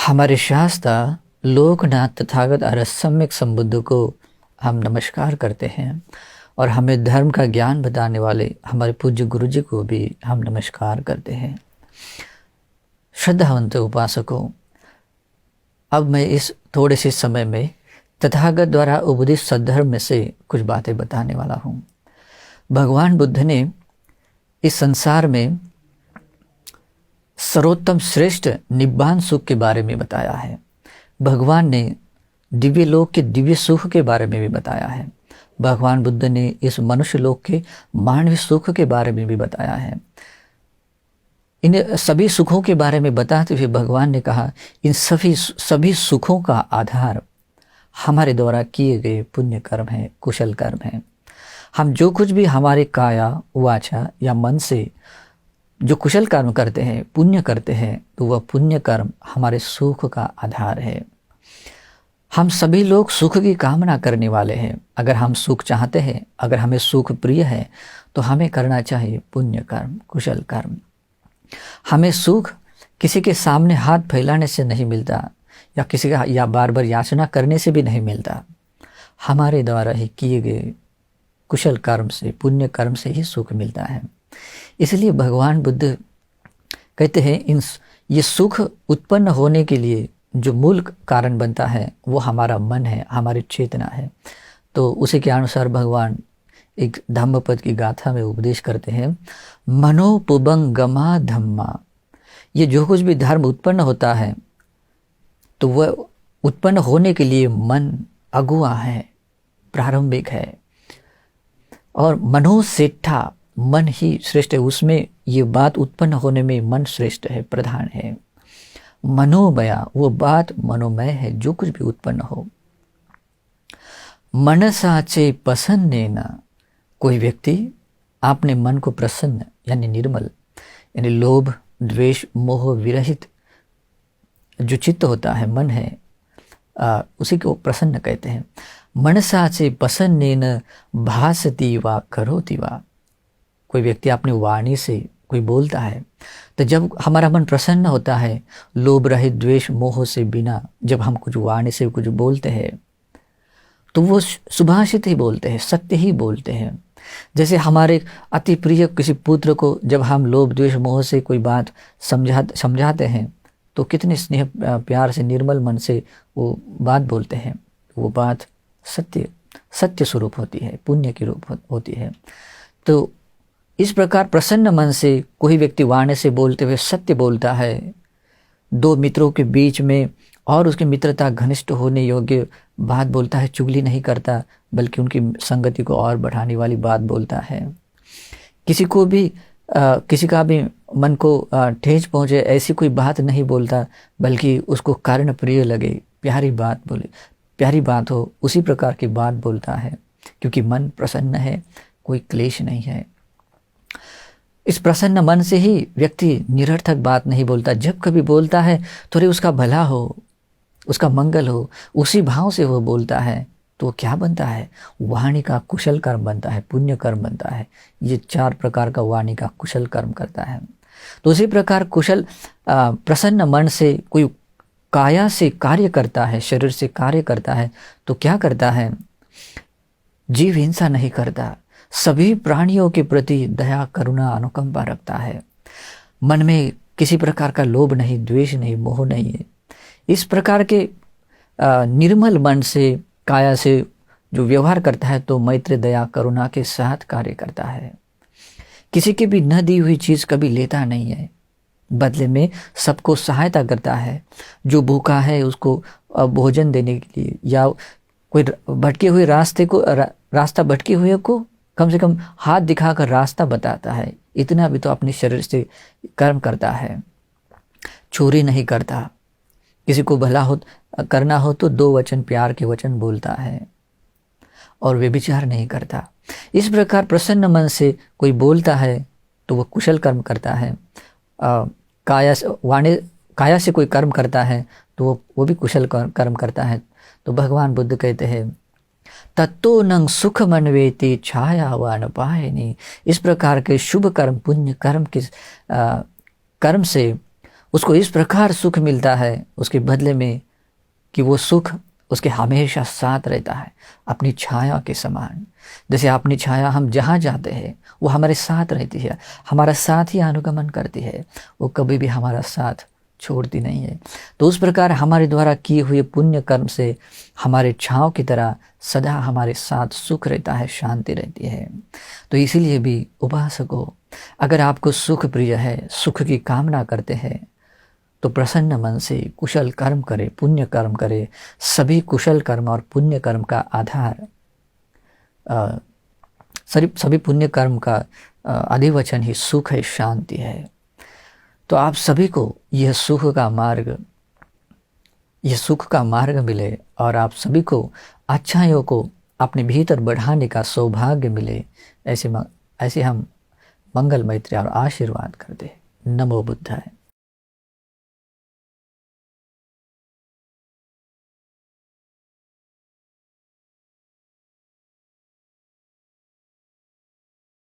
हमारे शास्त्र लोकनाथ तथागत और सम्यक संबुद्ध को हम नमस्कार करते हैं और हमें धर्म का ज्ञान बताने वाले हमारे पूज्य गुरु जी को भी हम नमस्कार करते हैं। श्रद्धावंत उपासकों, अब मैं इस थोड़े से समय में तथागत द्वारा उपदित सद्धर्म में से कुछ बातें बताने वाला हूँ। भगवान बुद्ध ने इस संसार में सर्वोत्तम श्रेष्ठ निब्बान सुख के बारे में बताया है। भगवान ने दिव्य लोक के दिव्य सुख के बारे में भी बताया है। भगवान बुद्ध ने इस मनुष्य लोक के मानवीय सुख के बारे में भी बताया है। इन सभी सुखों के बारे में बताते हुए भगवान ने कहा, इन सभी सुखों का आधार हमारे द्वारा किए गए पुण्य कर्म है, कुशल कर्म है। हम जो कुछ भी हमारे काया वाचा या मन से जो कुशल कर्म करते हैं, पुण्य करते हैं, तो वह पुण्य कर्म हमारे सुख का आधार है। हम सभी लोग सुख की कामना करने वाले हैं। अगर हम सुख चाहते हैं, अगर हमें सुख प्रिय है, तो हमें करना चाहिए पुण्य कर्म, कुशल कर्म। हमें सुख किसी के सामने हाथ फैलाने से नहीं मिलता, या किसी का या बार बार याचना करने से भी नहीं मिलता। हमारे द्वारा ही किए गए कुशल कर्म से, पुण्य कर्म से ही सुख मिलता है। इसलिए भगवान बुद्ध कहते हैं, ये सुख उत्पन्न होने के लिए जो मूल कारण बनता है वो हमारा मन है, हमारी चेतना है। तो उसी के अनुसार भगवान एक धम्मपद की गाथा में उपदेश करते हैं, मनोपुबंगमा धम्मा। ये जो कुछ भी धर्म उत्पन्न होता है तो वह उत्पन्न होने के लिए मन अगुआ है, प्रारंभिक है। और मनोसेठा, मन ही श्रेष्ठ है। उसमें ये बात उत्पन्न होने में मन श्रेष्ठ है, प्रधान है। मनोमया, वो बात मनोमय है, जो कुछ भी उत्पन्न हो। मनसाचे प्रसन्नेन, कोई व्यक्ति आपने मन को प्रसन्न यानी निर्मल, यानी लोभ द्वेष मोह विरहित जो चित्त होता है, मन है, उसी को प्रसन्न कहते हैं। मनसाचे प्रसन्नेन भासति वा करोति वा। कोई व्यक्ति अपनी वाणी से कोई बोलता है, तो जब हमारा मन प्रसन्न होता है, लोभ रहित द्वेष मोह से बिना जब हम कुछ वाणी से कुछ बोलते हैं, तो वो सुभाषित ही बोलते हैं, सत्य ही बोलते हैं। जैसे हमारे अति प्रिय किसी पुत्र को जब हम लोभ द्वेष मोह से कोई बात समझाते हैं, तो कितने स्नेह प्यार से निर्मल मन से वो बात बोलते हैं। वो बात सत्य स्वरूप होती है, पुण्य की रूप होती है। तो इस प्रकार प्रसन्न मन से कोई व्यक्ति वाणी से बोलते हुए सत्य बोलता है, दो मित्रों के बीच में और उसकी मित्रता घनिष्ठ होने योग्य बात बोलता है, चुगली नहीं करता बल्कि उनकी संगति को और बढ़ाने वाली बात बोलता है। किसी का भी मन को ठेस पहुँचे ऐसी कोई बात नहीं बोलता, बल्कि उसको कारण प्रिय लगे, प्यारी बात हो, उसी प्रकार की बात बोलता है, क्योंकि मन प्रसन्न है, कोई क्लेश नहीं है। इस प्रसन्न मन से ही व्यक्ति निरर्थक बात नहीं बोलता। जब कभी बोलता है थोड़ी उसका भला हो, उसका मंगल हो, उसी भाव से वो बोलता है, तो क्या बनता है? वाणी का कुशल कर्म बनता है, पुण्य कर्म बनता है। ये 4 प्रकार का वाणी का कुशल कर्म करता है। तो उसी प्रकार कुशल प्रसन्न मन से कोई काया से कार्य करता है, शरीर से कार्य करता है, तो क्या करता है? जीव हिंसा नहीं करता, सभी प्राणियों के प्रति दया करुणा अनुकंपा रखता है। मन में किसी प्रकार का लोभ नहीं, द्वेष नहीं, मोह नहीं है। इस प्रकार के निर्मल मन से, काया से जो व्यवहार करता है, तो मैत्री दया करुणा के साथ कार्य करता है। किसी की भी न दी हुई चीज़ कभी लेता नहीं है, बदले में सबको सहायता करता है। जो भूखा है उसको भोजन देने के लिए, या कोई भटके हुए रास्ता भटके हुए को कम से कम हाथ दिखाकर रास्ता बताता है। इतना भी तो अपने शरीर से कर्म करता है। चोरी नहीं करता, किसी को भला करना हो तो 2 वचन प्यार के वचन बोलता है, और व्यभिचार नहीं करता। इस प्रकार प्रसन्न मन से कोई बोलता है तो वह कुशल कर्म करता है। काया से कोई कर्म करता है तो वो भी कुशल कर्म करता है। तो भगवान बुद्ध कहते हैं, तत्तो नंग सुख मनवेति छायावान पायनी। इस प्रकार के शुभ कर्म, पुण्य कर्म के कर्म से उसको इस प्रकार सुख मिलता है उसके बदले में कि वो सुख उसके हमेशा साथ रहता है, अपनी छाया के समान। जैसे अपनी छाया हम जहाँ जाते हैं वो हमारे साथ रहती है, हमारा साथ ही अनुगमन करती है, वो कभी भी हमारा साथ छोड़ती नहीं है। तो उस प्रकार हमारे द्वारा किए हुए पुण्य कर्म से हमारे छाँव की तरह सदा हमारे साथ सुख रहता है, शांति रहती है। तो इसीलिए भी उपासकों, अगर आपको सुख प्रिय है, सुख की कामना करते हैं, तो प्रसन्न मन से कुशल कर्म करे, पुण्य कर्म करे। सभी कुशल कर्म और पुण्य कर्म का आधार, सभी पुण्य कर्म का अधिवचन ही सुख है, शांति है। तो आप सभी को यह सुख का मार्ग मिले और आप सभी को अच्छाइयों को अपने भीतर बढ़ाने का सौभाग्य मिले। ऐसे हम मंगल मैत्री और आशीर्वाद करते हैं। नमो बुद्धाय।